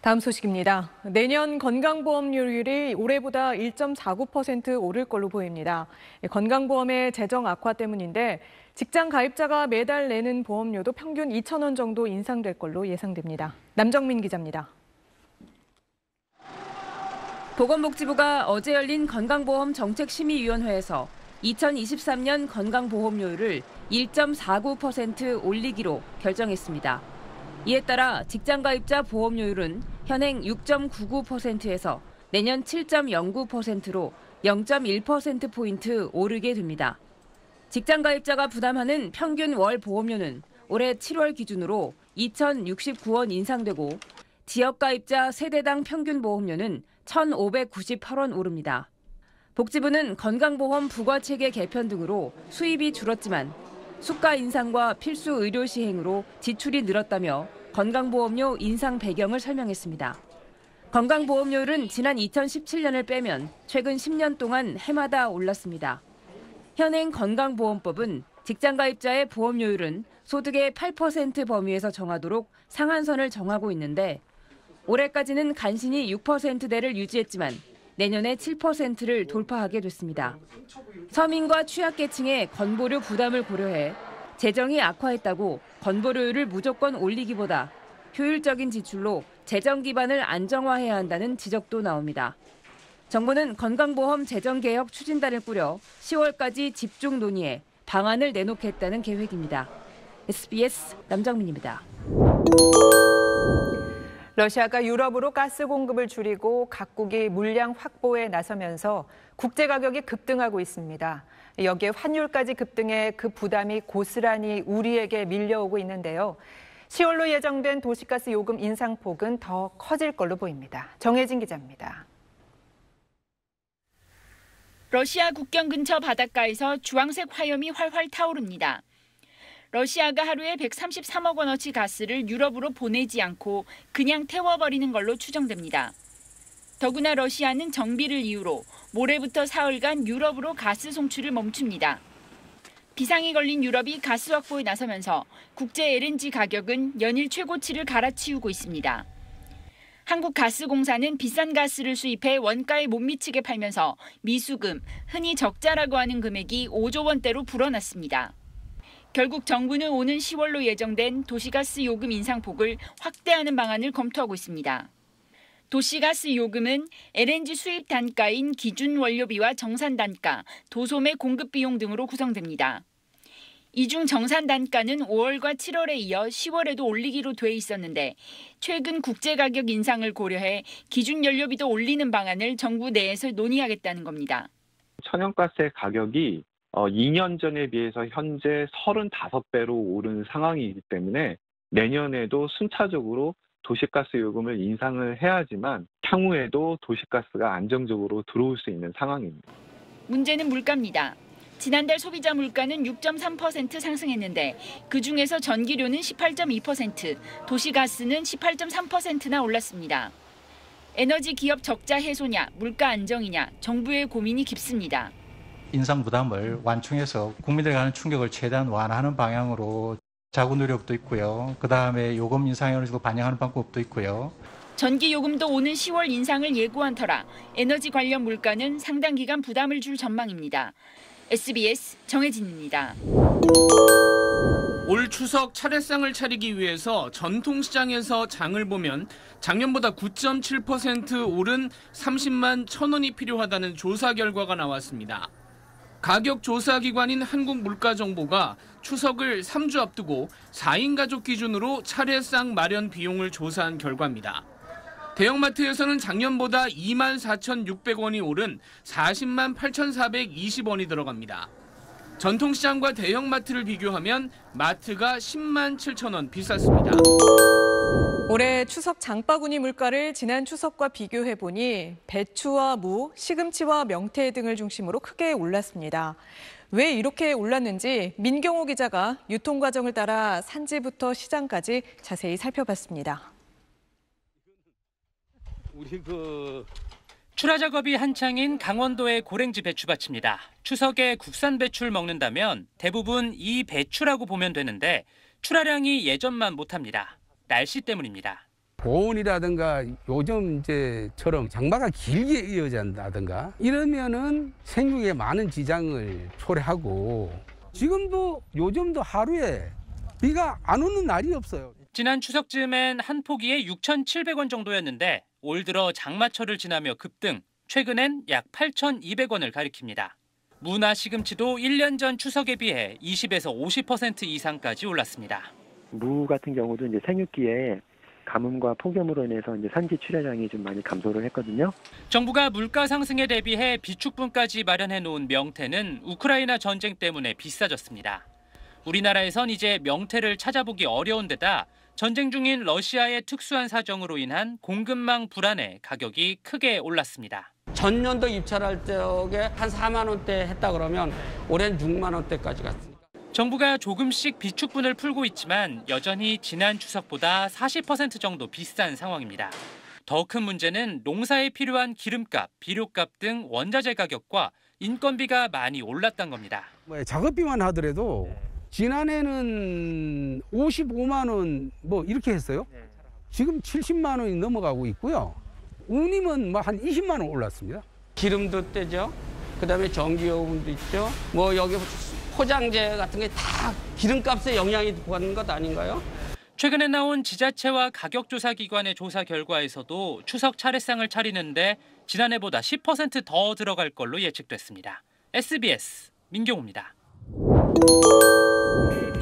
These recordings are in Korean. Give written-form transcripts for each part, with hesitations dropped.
다음 소식입니다. 내년 건강보험료율이 올해보다 1.49% 오를 걸로 보입니다. 건강보험의 재정 악화 때문인데 직장 가입자가 매달 내는 보험료도 평균 2,000원 정도 인상될 걸로 예상됩니다. 남정민 기자입니다. 보건복지부가 어제 열린 건강보험 정책심의위원회에서 2023년 건강보험료율을 1.49% 올리기로 결정했습니다. 이에 따라 직장가입자 보험료율은 현행 6.99%에서 내년 7.09%로 0.1%포인트 오르게 됩니다. 직장가입자가 부담하는 평균 월 보험료는 올해 7월 기준으로 2,069원 인상되고 지역가입자 세대당 평균 보험료는 1,598원 오릅니다. 복지부는 건강보험 부과체계 개편 등으로 수입이 줄었지만 수가 인상과 필수 의료 시행으로 지출이 늘었다며 건강보험료 인상 배경을 설명했습니다. 건강보험료율은 지난 2017년을 빼면 최근 10년 동안 해마다 올랐습니다. 현행 건강보험법은 직장가입자의 보험료율은 소득의 8% 범위에서 정하도록 상한선을 정하고 있는데 올해까지는 간신히 6%대를 유지했지만 내년에 7%를 돌파하게 됐습니다. 서민과 취약계층의 건보료 부담을 고려해 재정이 악화했다고 건보료율을 무조건 올리기보다 효율적인 지출로 재정 기반을 안정화해야 한다는 지적도 나옵니다. 정부는 건강보험 재정개혁 추진단을 꾸려 10월까지 집중 논의해 방안을 내놓겠다는 계획입니다. SBS 남정민입니다. 러시아가 유럽으로 가스 공급을 줄이고 각국이 물량 확보에 나서면서 국제 가격이 급등하고 있습니다. 여기에 환율까지 급등해 그 부담이 고스란히 우리에게 밀려오고 있는데요. 10월로 예정된 도시가스 요금 인상폭은 더 커질 걸로 보입니다. 정혜진 기자입니다. 러시아 국경 근처 바닷가에서 주황색 화염이 활활 타오릅니다. 러시아가 하루에 133억 원어치 가스를 유럽으로 보내지 않고 그냥 태워버리는 걸로 추정됩니다. 더구나 러시아는 정비를 이유로 모레부터 사흘간 유럽으로 가스 송출을 멈춥니다. 비상이 걸린 유럽이 가스 확보에 나서면서 국제 LNG 가격은 연일 최고치를 갈아치우고 있습니다. 한국가스공사는 비싼 가스를 수입해 원가에 못 미치게 팔면서 미수금, 흔히 적자라고 하는 금액이 5조 원대로 불어났습니다. 결국 정부는 오는 10월로 예정된 도시가스 요금 인상폭을 확대하는 방안을 검토하고 있습니다. 도시가스 요금은 LNG 수입 단가인 기준 원료비와 정산 단가, 도소매 공급 비용 등으로 구성됩니다. 이 중 정산 단가는 5월과 7월에 이어 10월에도 올리기로 돼 있었는데 최근 국제 가격 인상을 고려해 기준 연료비도 올리는 방안을 정부 내에서 논의하겠다는 겁니다. 천연가스의 가격이 2년 전에 비해서 현재 35배로 오른 상황이기 때문에 내년에도 순차적으로 도시가스 요금을 인상을 해야지만 향후에도 도시가스가 안정적으로 들어올 수 있는 상황입니다. 문제는 물가입니다. 지난달 소비자 물가는 6.3% 상승했는데 그중에서 전기료는 18.2%, 도시가스는 18.3%나 올랐습니다. 에너지 기업 적자 해소냐, 물가 안정이냐, 정부의 고민이 깊습니다. 인상 부담을 완충해서 국민들에 관한 충격을 최대한 완화하는 방향으로 자구 노력도 있고요. 그다음에 요금 인상에 어느 정도 반영하는 방법도 있고요. 전기 요금도 오는 10월 인상을 예고한 터라 에너지 관련 물가는 상당 기간 부담을 줄 전망입니다. SBS 정혜진입니다. 올 추석 차례상을 차리기 위해서 전통시장에서 장을 보면 작년보다 9.7% 오른 30만 1,000원이 필요하다는 조사 결과가 나왔습니다. 가격 조사 기관인 한국물가정보가 추석을 3주 앞두고 4인 가족 기준으로 차례상 마련 비용을 조사한 결과입니다. 대형마트에서는 작년보다 24,600원이 오른 400만 8,420원이 들어갑니다. 전통시장과 대형마트를 비교하면 마트가 10만 7,000원 비쌌습니다. 올해 추석 장바구니 물가를 지난 추석과 비교해보니 배추와 무, 시금치와 명태 등을 중심으로 크게 올랐습니다. 왜 이렇게 올랐는지 민경호 기자가 유통 과정을 따라 산지부터 시장까지 자세히 살펴봤습니다. 출하 작업이 한창인 강원도의 고랭지 배추밭입니다. 추석에 국산 배추를 먹는다면 대부분 이 배추라고 보면 되는데 출하량이 예전만 못합니다. 날씨 때문입니다. 보온이라든가 요즘 이제처럼 장마가 길게 이어진다든가 이러면은 생육에 많은 지장을 초래하고 요즘도 하루에 비가 안 오는 날이 없어요. 지난 추석쯤엔 한 포기에 6,700원 정도였는데 올 들어 장마철을 지나며 급등, 최근엔 약 8,200원을 가리킵니다. 무나 시금치도 1년 전 추석에 비해 20에서 50% 이상까지 올랐습니다. 무 같은 경우도 이제 생육기에 가뭄과 폭염으로 인해서 이제 산지 출하량이 좀 많이 감소를 했거든요. 정부가 물가 상승에 대비해 비축분까지 마련해 놓은 명태는 우크라이나 전쟁 때문에 비싸졌습니다. 우리나라에선 이제 명태를 찾아보기 어려운 데다 전쟁 중인 러시아의 특수한 사정으로 인한 공급망 불안에 가격이 크게 올랐습니다. 전년도 입찰할 적에 한 4만 원대 했다 그러면 올해는 6만 원대까지 갔습니다. 정부가 조금씩 비축분을 풀고 있지만 여전히 지난 추석보다 40% 정도 비싼 상황입니다. 더 큰 문제는 농사에 필요한 기름값, 비료값 등 원자재 가격과 인건비가 많이 올랐던 겁니다. 작업비만 하더라도 지난해는 55만 원 이렇게 했어요. 지금 70만 원이 넘어가고 있고요. 운임은 한 20만 원 올랐습니다. 기름도 떼죠. 그다음에 전기요금도 있죠. 여기 포장재 같은 게 다 기름값에 영향이 받는 것 아닌가요? 최근에 나온 지자체와 가격조사기관의 조사 결과에서도 추석 차례상을 차리는데 지난해보다 10% 더 들어갈 걸로 예측됐습니다. SBS 민경호입니다.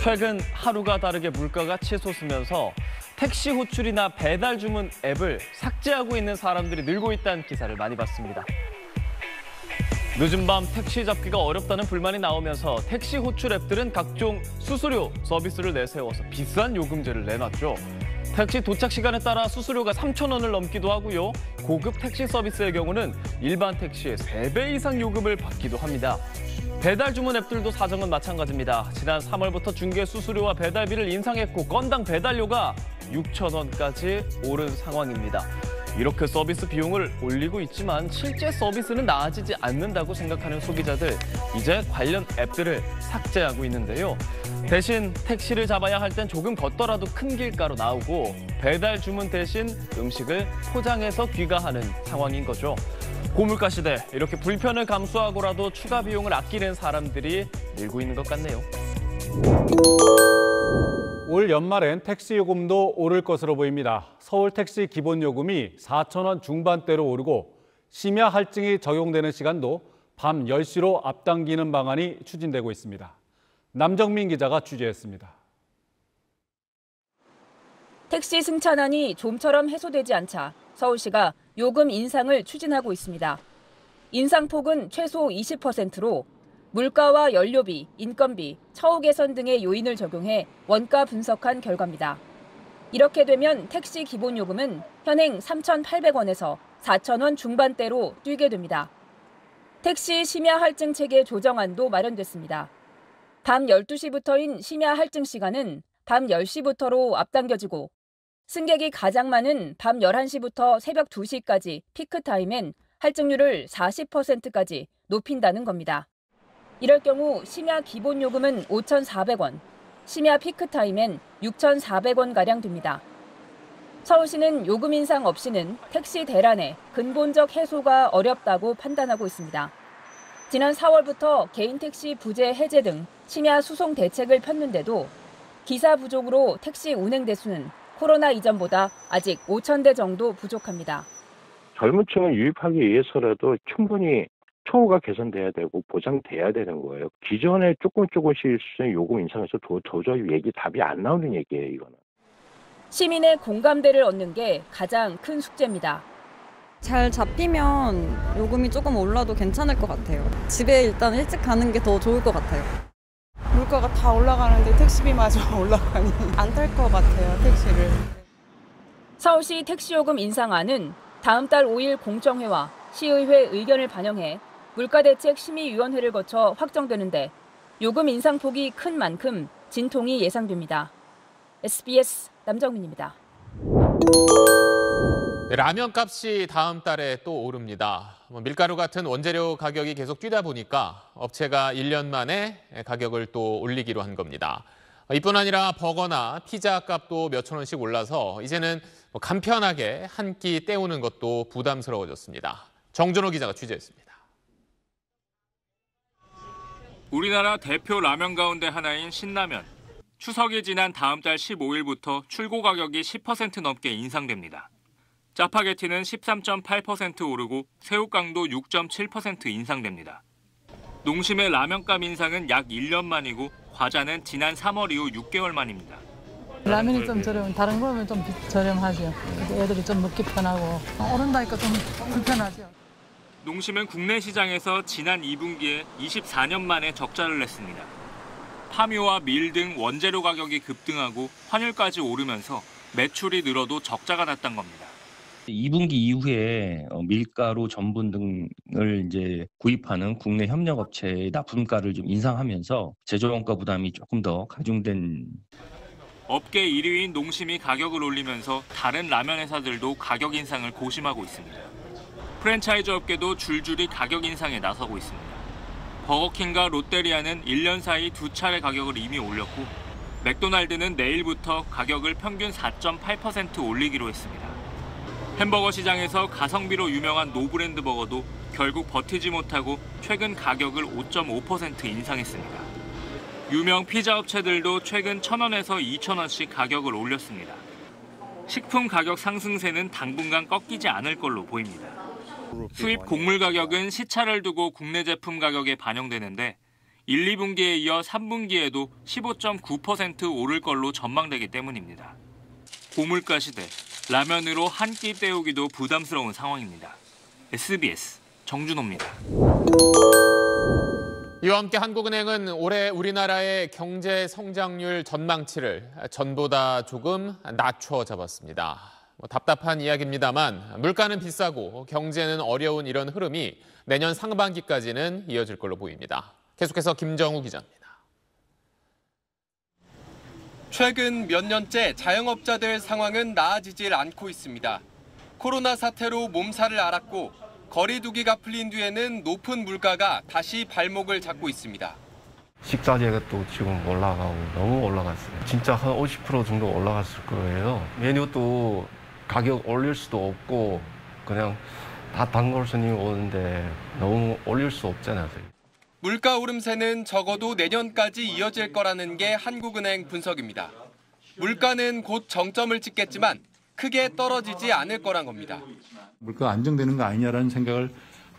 최근 하루가 다르게 물가가 치솟으면서 택시 호출이나 배달 주문 앱을 삭제하고 있는 사람들이 늘고 있다는 기사를 많이 봤습니다. 늦은 밤 택시 잡기가 어렵다는 불만이 나오면서 택시 호출 앱들은 각종 수수료 서비스를 내세워서 비싼 요금제를 내놨죠. 택시 도착 시간에 따라 수수료가 3,000원을 넘기도 하고요. 고급 택시 서비스의 경우는 일반 택시의 3배 이상 요금을 받기도 합니다. 배달 주문 앱들도 사정은 마찬가지입니다. 지난 3월부터 중개 수수료와 배달비를 인상했고 건당 배달료가 6,000원까지 오른 상황입니다. 이렇게 서비스 비용을 올리고 있지만 실제 서비스는 나아지지 않는다고 생각하는 소비자들, 이제 관련 앱들을 삭제하고 있는데요. 대신 택시를 잡아야 할 땐 조금 걷더라도 큰 길가로 나오고 배달 주문 대신 음식을 포장해서 귀가하는 상황인 거죠. 고물가 시대, 이렇게 불편을 감수하고라도 추가 비용을 아끼는 사람들이 늘고 있는 것 같네요. 올 연말엔 택시 요금도 오를 것으로 보입니다. 서울 택시 기본 요금이 4,000원 중반대로 오르고 심야 할증이 적용되는 시간도 밤 10시로 앞당기는 방안이 추진되고 있습니다. 남정민 기자가 취재했습니다. 택시 승차난이 좀처럼 해소되지 않자 서울시가 요금 인상을 추진하고 있습니다. 인상폭은 최소 20%로 물가와 연료비, 인건비, 처우 개선 등의 요인을 적용해 원가 분석한 결과입니다. 이렇게 되면 택시 기본 요금은 현행 3,800원에서 4,000원 중반대로 뛰게 됩니다. 택시 심야 할증 체계 조정안도 마련됐습니다. 밤 12시부터인 심야 할증 시간은 밤 10시부터로 앞당겨지고 승객이 가장 많은 밤 11시부터 새벽 2시까지 피크 타임엔 할증률을 40%까지 높인다는 겁니다. 이럴 경우 심야 기본 요금은 5,400원, 심야 피크 타임엔 6,400원가량 됩니다. 서울시는 요금 인상 없이는 택시 대란의 근본적 해소가 어렵다고 판단하고 있습니다. 지난 4월부터 개인 택시 부재 해제 등 심야 수송 대책을 폈는데도 기사 부족으로 택시 운행 대수는 코로나 이전보다 아직 5,000대 정도 부족합니다. 젊은 층을 유입하기 위해서라도 충분히 처우가 개선돼야 되고 보장돼야 되는 거예요. 기존에 조금씩 요금 인상해서 도저히 답이 안 나오는 얘기예요, 이거는. 시민의 공감대를 얻는 게 가장 큰 숙제입니다. 잘 잡히면 요금이 조금 올라도 괜찮을 것 같아요. 집에 일단 일찍 가는 게 더 좋을 것 같아요. 물가가 다 올라가는데 택시비마저 올라가니 안 탈 것 같아요, 택시를. 서울시 택시요금 인상안은 다음 달 5일 공청회와 시의회 의견을 반영해 물가대책심의위원회를 거쳐 확정되는데 요금 인상폭이 큰 만큼 진통이 예상됩니다. SBS 남정민입니다. 라면 값이 다음 달에 또 오릅니다. 밀가루 같은 원재료 가격이 계속 뛰다 보니까 업체가 1년 만에 가격을 또 올리기로 한 겁니다. 이뿐 아니라 버거나 피자 값도 몇천 원씩 올라서 이제는 간편하게 한 끼 때우는 것도 부담스러워졌습니다. 정준호 기자가 취재했습니다. 우리나라 대표 라면 가운데 하나인 신라면. 추석이 지난 다음 달 15일부터 출고 가격이 10% 넘게 인상됩니다. 짜파게티는 13.8% 오르고 새우깡도 6.7% 인상됩니다. 농심의 라면값 인상은 약 1년 만이고 과자는 지난 3월 이후 6개월 만입니다. 라면이 좀 저렴, 다른 거면 좀 저렴하죠. 애들이 좀 먹기 편하고 오른다니까 좀 불편하죠. 농심은 국내 시장에서 지난 2분기에 24년 만에 적자를 냈습니다. 파묘와 밀 등 원재료 가격이 급등하고 환율까지 오르면서 매출이 늘어도 적자가 났던 겁니다. 2분기 이후에 밀가루, 전분 등을 이제 구입하는 국내 협력업체의 납품가를 좀 인상하면서 제조원가 부담이 조금 더 가중된. 업계 1위인 농심이 가격을 올리면서 다른 라면 회사들도 가격 인상을 고심하고 있습니다. 프랜차이즈 업계도 줄줄이 가격 인상에 나서고 있습니다. 버거킹과 롯데리아는 1년 사이 2차례 가격을 이미 올렸고 맥도날드는 내일부터 가격을 평균 4.8% 올리기로 했습니다. 햄버거 시장에서 가성비로 유명한 노브랜드 버거도 결국 버티지 못하고 최근 가격을 5.5% 인상했습니다. 유명 피자 업체들도 최근 1,000원에서 2,000원씩 가격을 올렸습니다. 식품 가격 상승세는 당분간 꺾이지 않을 걸로 보입니다. 수입 곡물 가격은 시차를 두고 국내 제품 가격에 반영되는데 1, 2분기에 이어 3분기에도 15.9% 오를 걸로 전망되기 때문입니다. 고물가 시대, 라면으로 한 끼 때우기도 부담스러운 상황입니다. SBS 정준호입니다. 이와 함께 한국은행은 올해 우리나라의 경제 성장률 전망치를 전보다 조금 낮춰 잡았습니다. 답답한 이야기입니다만 물가는 비싸고 경제는 어려운 이런 흐름이 내년 상반기까지는 이어질 걸로 보입니다. 계속해서 김정우 기자입니다. 최근 몇 년째 자영업자들 상황은 나아지질 않고 있습니다. 코로나 사태로 몸살을 앓았고 거리두기가 풀린 뒤에는 높은 물가가 다시 발목을 잡고 있습니다. 식자재가 또 지금 올라가고 너무 올라갔어요. 진짜 한 50% 정도 올라갔을 거예요. 메뉴도 가격 올릴 수도 없고 그냥 다 단골 손님이 오는데 너무 올릴 수 없잖아요. 물가 오름세는 적어도 내년까지 이어질 거라는 게 한국은행 분석입니다. 물가는 곧 정점을 찍겠지만 크게 떨어지지 않을 거란 겁니다. 물가가 안정되는 거 아니냐라는 생각을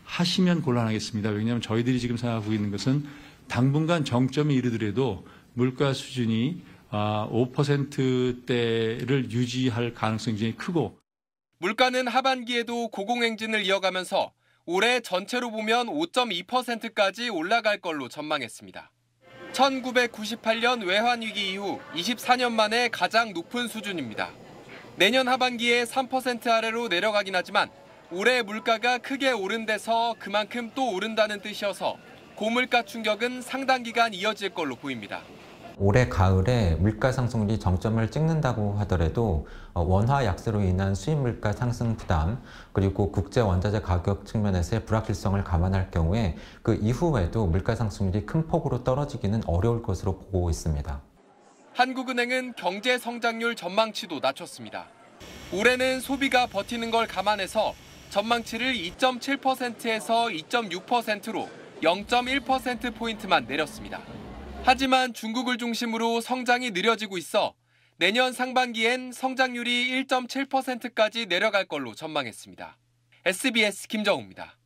하시면 곤란하겠습니다. 왜냐하면 저희들이 지금 생각하고 있는 것은 당분간 정점에 이르더라도 물가 수준이 5%대를 유지할 가능성이 굉장히 크고 물가는 하반기에도 고공행진을 이어가면서 올해 전체로 보면 5.2%까지 올라갈 걸로 전망했습니다. 1998년 외환위기 이후 24년 만에 가장 높은 수준입니다. 내년 하반기에 3% 아래로 내려가긴 하지만 올해 물가가 크게 오른 데서 그만큼 또 오른다는 뜻이어서 고물가 충격은 상당 기간 이어질 걸로 보입니다. 올해 가을에 물가 상승률이 정점을 찍는다고 하더라도 원화 약세로 인한 수입 물가 상승 부담 그리고 국제 원자재 가격 측면에서의 불확실성을 감안할 경우에 그 이후에도 물가 상승률이 큰 폭으로 떨어지기는 어려울 것으로 보고 있습니다. 한국은행은 경제 성장률 전망치도 낮췄습니다. 올해는 소비가 버티는 걸 감안해서 전망치를 2.7%에서 2.6%로 0.1%포인트만 내렸습니다. 하지만 중국을 중심으로 성장이 느려지고 있어 내년 상반기엔 성장률이 1.7%까지 내려갈 걸로 전망했습니다. SBS 김정우입니다.